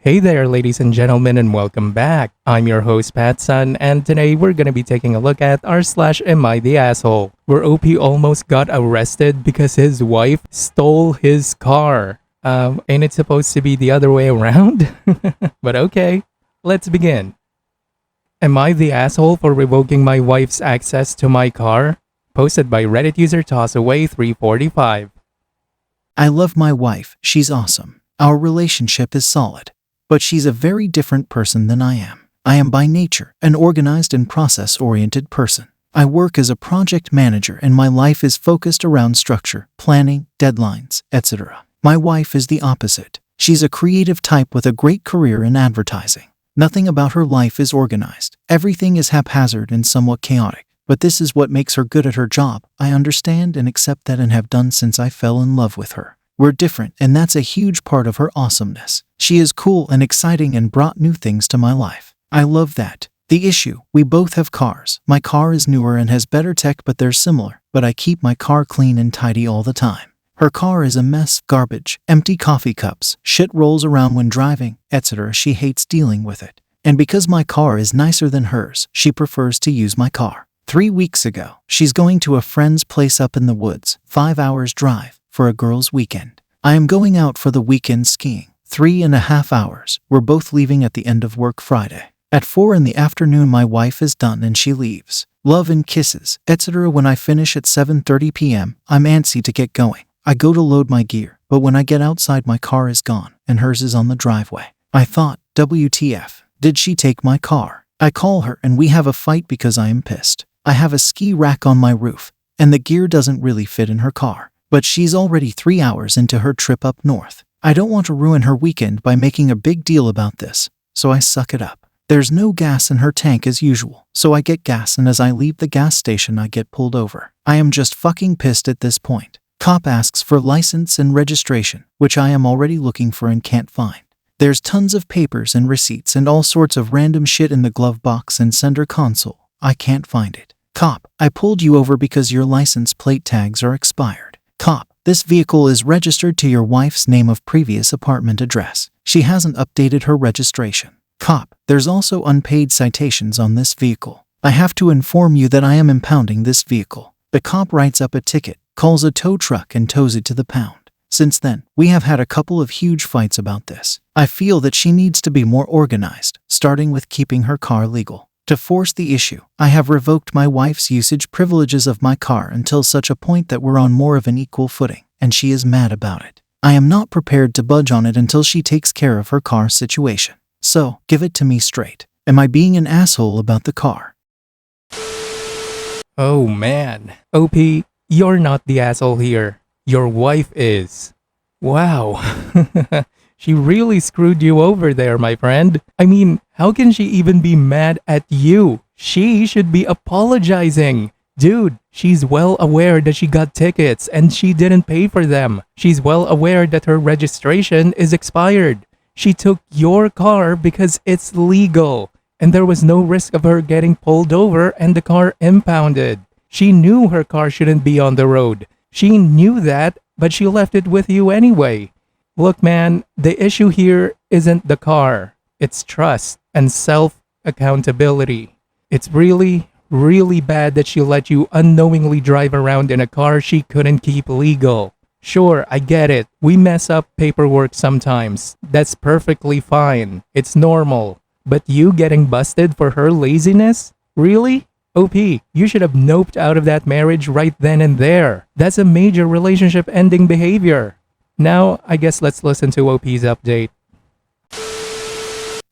Hey there, ladies and gentlemen, and welcome back. I'm your host, PattSun, and today we're gonna be taking a look at r/Am I the Asshole, where OP almost got arrested because his wife stole his car. Ain't it supposed to be the other way around? But okay, let's begin. Am I the asshole for revoking my wife's access to my car? Posted by Reddit user TossAway345. I love my wife, she's awesome. Our relationship is solid. But she's a very different person than I am. I am by nature an organized and process-oriented person. I work as a project manager and my life is focused around structure, planning, deadlines, etc. My wife is the opposite. She's a creative type with a great career in advertising. Nothing about her life is organized. Everything is haphazard and somewhat chaotic. But this is what makes her good at her job. I understand and accept that and have done since I fell in love with her. We're different, and that's a huge part of her awesomeness. She is cool and exciting and brought new things to my life. I love that. The issue, we both have cars. My car is newer and has better tech, but they're similar. But I keep my car clean and tidy all the time. Her car is a mess, garbage, empty coffee cups, shit rolls around when driving, etc. She hates dealing with it. And because my car is nicer than hers, she prefers to use my car. 3 weeks ago, she's going to a friend's place up in the woods, 5 hours drive, for a girls' weekend. I am going out for the weekend skiing. 3.5 hours. We're both leaving at the end of work Friday. At 4 in the afternoon my wife is done and she leaves. Love and kisses, etc. When I finish at 7:30 p.m., I'm antsy to get going. I go to load my gear, but when I get outside my car is gone, and hers is on the driveway. I thought, WTF, did she take my car? I call her and we have a fight because I am pissed. I have a ski rack on my roof, and the gear doesn't really fit in her car. But she's already 3 hours into her trip up north. I don't want to ruin her weekend by making a big deal about this, so I suck it up. There's no gas in her tank as usual, so I get gas, and as I leave the gas station I get pulled over. I am just fucking pissed at this point. Cop asks for license and registration, which I am already looking for and can't find. There's tons of papers and receipts and all sorts of random shit in the glove box and center console. I can't find it. Cop, I pulled you over because your license plate tags are expired. Cop, this vehicle is registered to your wife's name of previous apartment address. She hasn't updated her registration. Cop, there's also unpaid citations on this vehicle. I have to inform you that I am impounding this vehicle. The cop writes up a ticket, calls a tow truck and tows it to the pound. Since then, we have had a couple of huge fights about this. I feel that she needs to be more organized, starting with keeping her car legal. To force the issue, I have revoked my wife's usage privileges of my car until such a point that we're on more of an equal footing, and she is mad about it. I am not prepared to budge on it until she takes care of her car situation. So, give it to me straight. Am I being an asshole about the car? Oh man. OP, you're not the asshole here. Your wife is. Wow. She really screwed you over there, my friend. I mean, how can she even be mad at you? She should be apologizing. Dude, she's well aware that she got tickets and she didn't pay for them. She's well aware that her registration is expired. She took your car because it's legal, and there was no risk of her getting pulled over and the car impounded. She knew her car shouldn't be on the road. She knew that, but she left it with you anyway. Look, man, the issue here isn't the car. It's trust and self-accountability. It's really, really bad that she let you unknowingly drive around in a car she couldn't keep legal. Sure, I get it. We mess up paperwork sometimes. That's perfectly fine. It's normal. But you getting busted for her laziness? Really? OP, you should have noped out of that marriage right then and there. That's a major relationship-ending behavior. Now, I guess let's listen to OP's update.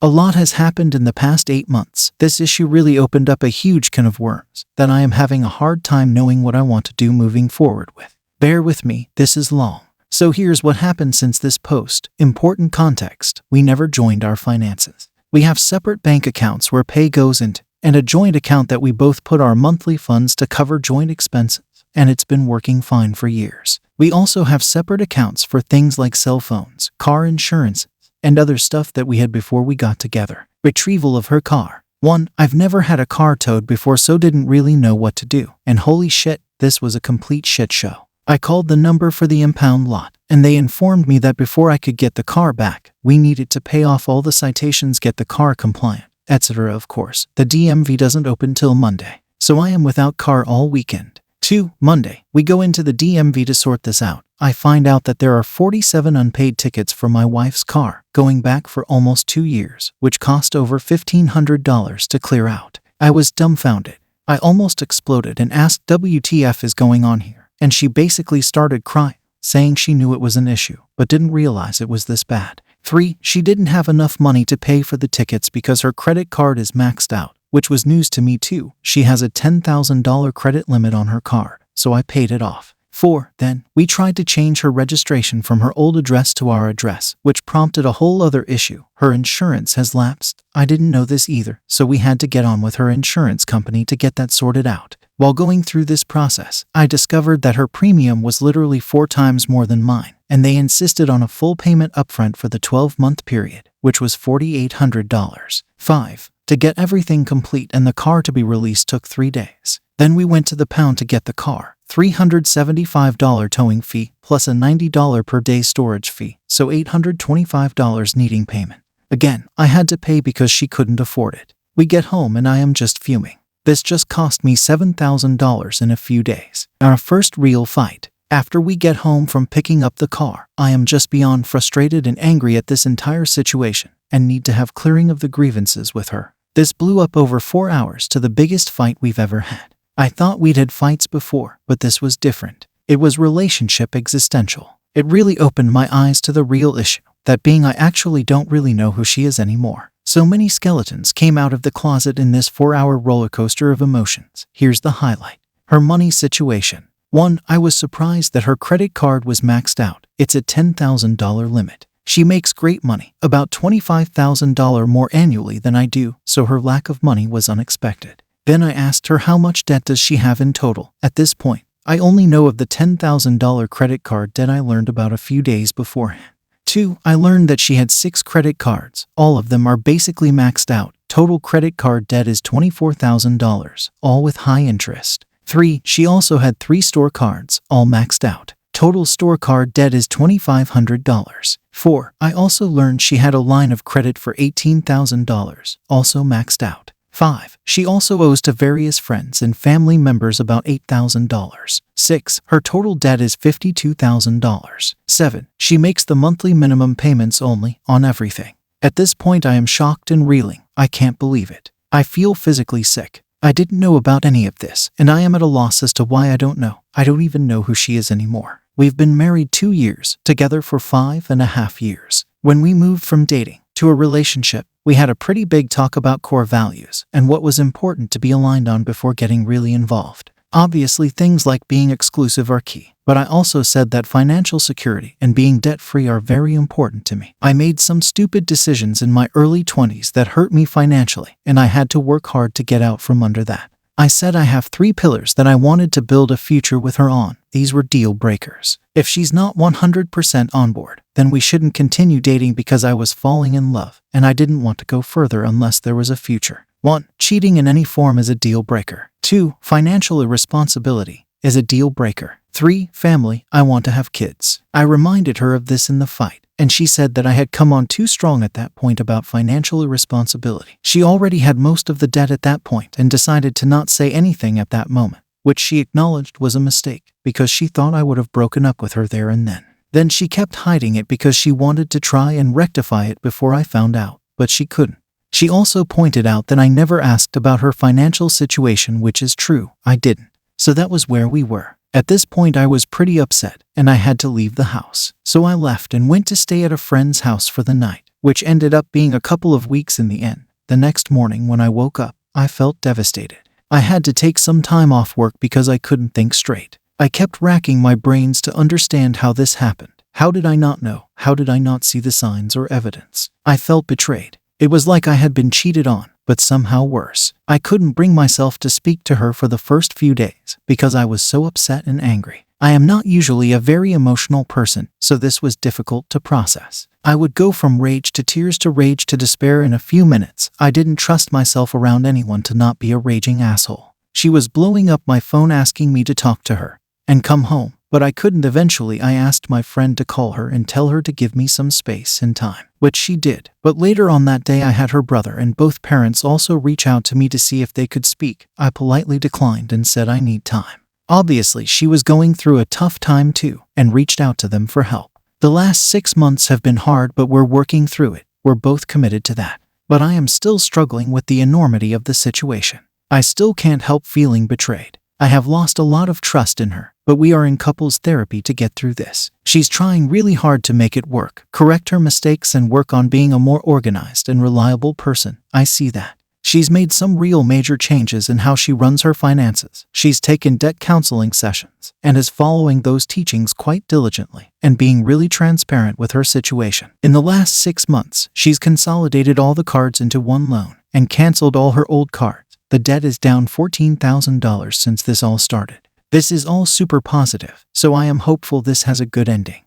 A lot has happened in the past 8 months. This issue really opened up a huge can of worms that I am having a hard time knowing what I want to do moving forward with. Bear with me, this is long. So here's what happened since this post. Important context, we never joined our finances. We have separate bank accounts where pay goes into, and a joint account that we both put our monthly funds to cover joint expenses, and it's been working fine for years. We also have separate accounts for things like cell phones, car insurance, and other stuff that we had before we got together. Retrieval of her car. 1. I've never had a car towed before, so didn't really know what to do. And holy shit, this was a complete shit show. I called the number for the impound lot, and they informed me that before I could get the car back, we needed to pay off all the citations, get the car compliant, etc. Of course, the DMV doesn't open till Monday, so I am without car all weekend. 2. Monday, we go into the DMV to sort this out. I find out that there are 47 unpaid tickets for my wife's car, going back for almost 2 years, which cost over $1,500 to clear out. I was dumbfounded. I almost exploded and asked WTF is going on here, and she basically started crying, saying she knew it was an issue, but didn't realize it was this bad. 3. She didn't have enough money to pay for the tickets because her credit card is maxed out, which was news to me too. She has a $10,000 credit limit on her card, so I paid it off. 4. Then, we tried to change her registration from her old address to our address, which prompted a whole other issue. Her insurance has lapsed. I didn't know this either, so we had to get on with her insurance company to get that sorted out. While going through this process, I discovered that her premium was literally 4 times more than mine, and they insisted on a full payment upfront for the 12-month period, which was $4,800. 5. To get everything complete and the car to be released took 3 days. Then we went to the pound to get the car. $375 towing fee plus a $90 per day storage fee, so $825 needing payment. Again, I had to pay because she couldn't afford it. We get home and I am just fuming. This just cost me $7,000 in a few days. Our first real fight. After we get home from picking up the car, I am just beyond frustrated and angry at this entire situation and need to have clearing of the grievances with her. This blew up over 4 hours to the biggest fight we've ever had. I thought we'd had fights before, but this was different. It was relationship existential. It really opened my eyes to the real issue, that being I actually don't really know who she is anymore. So many skeletons came out of the closet in this 4-hour roller coaster of emotions. Here's the highlight. Her money situation. 1. I was surprised that her credit card was maxed out. It's a $10,000 limit. She makes great money, about $25,000 more annually than I do, so her lack of money was unexpected. Then I asked her how much debt does she have in total. At this point, I only know of the $10,000 credit card debt I learned about a few days beforehand. 2. I learned that she had 6 credit cards. All of them are basically maxed out. Total credit card debt is $24,000, all with high interest. 3. She also had 3 store cards, all maxed out. Total store card debt is $2,500. 4. I also learned she had a line of credit for $18,000, also maxed out. 5. She also owes to various friends and family members about $8,000. 6. Her total debt is $52,000. 7. She makes the monthly minimum payments only, on everything. At this point I am shocked and reeling. I can't believe it. I feel physically sick. I didn't know about any of this, and I am at a loss as to why I don't know. I don't even know who she is anymore. We've been married 2 years, together for 5.5 years. When we moved from dating to a relationship, we had a pretty big talk about core values and what was important to be aligned on before getting really involved. Obviously, things like being exclusive are key, but I also said that financial security and being debt-free are very important to me. I made some stupid decisions in my early 20s that hurt me financially, and I had to work hard to get out from under that. I said I have 3 pillars that I wanted to build a future with her on. These were deal breakers. If she's not 100% on board, then we shouldn't continue dating because I was falling in love, and I didn't want to go further unless there was a future. 1. Cheating in any form is a deal breaker. 2. Financial irresponsibility is a deal breaker. 3. Family. I want to have kids. I reminded her of this in the fight, and she said that I had come on too strong at that point about financial irresponsibility. She already had most of the debt at that point and decided to not say anything at that moment, which she acknowledged was a mistake because she thought I would have broken up with her there and then. Then she kept hiding it because she wanted to try and rectify it before I found out, but she couldn't. She also pointed out that I never asked about her financial situation, which is true, I didn't. So that was where we were. At this point I was pretty upset, and I had to leave the house. So I left and went to stay at a friend's house for the night, which ended up being a couple of weeks in the end. The next morning when I woke up, I felt devastated. I had to take some time off work because I couldn't think straight. I kept racking my brains to understand how this happened. How did I not know? How did I not see the signs or evidence? I felt betrayed. It was like I had been cheated on, but somehow worse. I couldn't bring myself to speak to her for the first few days because I was so upset and angry. I am not usually a very emotional person, so this was difficult to process. I would go from rage to tears to rage to despair in a few minutes. I didn't trust myself around anyone to not be a raging asshole. She was blowing up my phone asking me to talk to her and come home, but I couldn't. Eventually, I asked my friend to call her and tell her to give me some space and time, which she did. But later on that day, I had her brother and both parents also reach out to me to see if they could speak. I politely declined and said I need time. Obviously, she was going through a tough time too, and reached out to them for help. The last 6 months have been hard, but we're working through it. We're both committed to that. But I am still struggling with the enormity of the situation. I still can't help feeling betrayed. I have lost a lot of trust in her, but we are in couples therapy to get through this. She's trying really hard to make it work, correct her mistakes, and work on being a more organized and reliable person. I see that. She's made some real major changes in how she runs her finances. She's taken debt counseling sessions and is following those teachings quite diligently and being really transparent with her situation. In the last 6 months, she's consolidated all the cards into one loan and canceled all her old cards. The debt is down $14,000 since this all started. This is all super positive, so I am hopeful this has a good ending.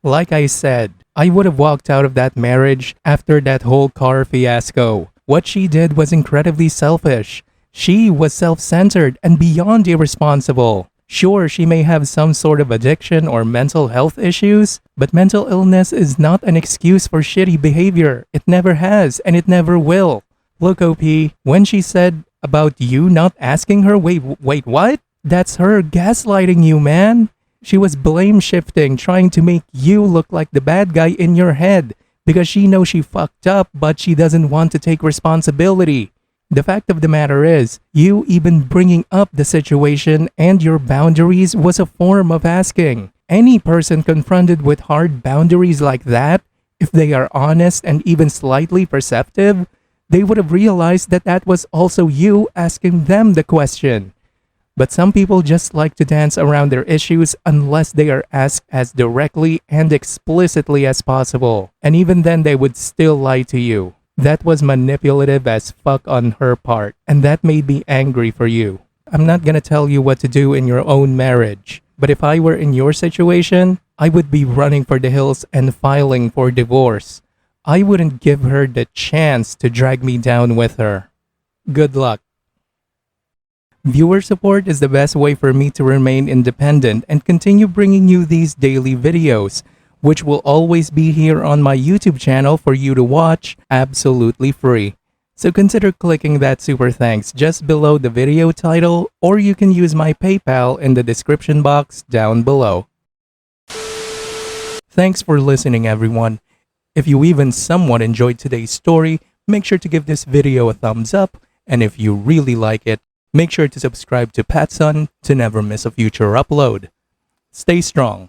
Like I said, I would have walked out of that marriage after that whole car fiasco. What she did was incredibly selfish. She was self-centered and beyond irresponsible. Sure, she may have some sort of addiction or mental health issues, but mental illness is not an excuse for shitty behavior. It never has, and it never will. Look, OP, when she said about you not asking her, wait, what? That's her gaslighting you, man. She was blame shifting, trying to make you look like the bad guy in your head because she knows she fucked up, but she doesn't want to take responsibility. The fact of the matter is, you even bringing up the situation and your boundaries was a form of asking. Any person confronted with hard boundaries like that, if they are honest and even slightly perceptive, they would have realized that that was also you asking them the question. But some people just like to dance around their issues unless they are asked as directly and explicitly as possible. And even then, they would still lie to you. That was manipulative as fuck on her part, and that made me angry for you. I'm not gonna tell you what to do in your own marriage, but if I were in your situation, I would be running for the hills and filing for divorce. I wouldn't give her the chance to drag me down with her. Good luck. Viewer support is the best way for me to remain independent and continue bringing you these daily videos, which will always be here on my YouTube channel for you to watch absolutely free. So consider clicking that super thanks just below the video title, or you can use my PayPal in the description box down below. Thanks for listening, everyone. If you even somewhat enjoyed today's story, make sure to give this video a thumbs up, and if you really like it, make sure to subscribe to PattSun to never miss a future upload. Stay strong.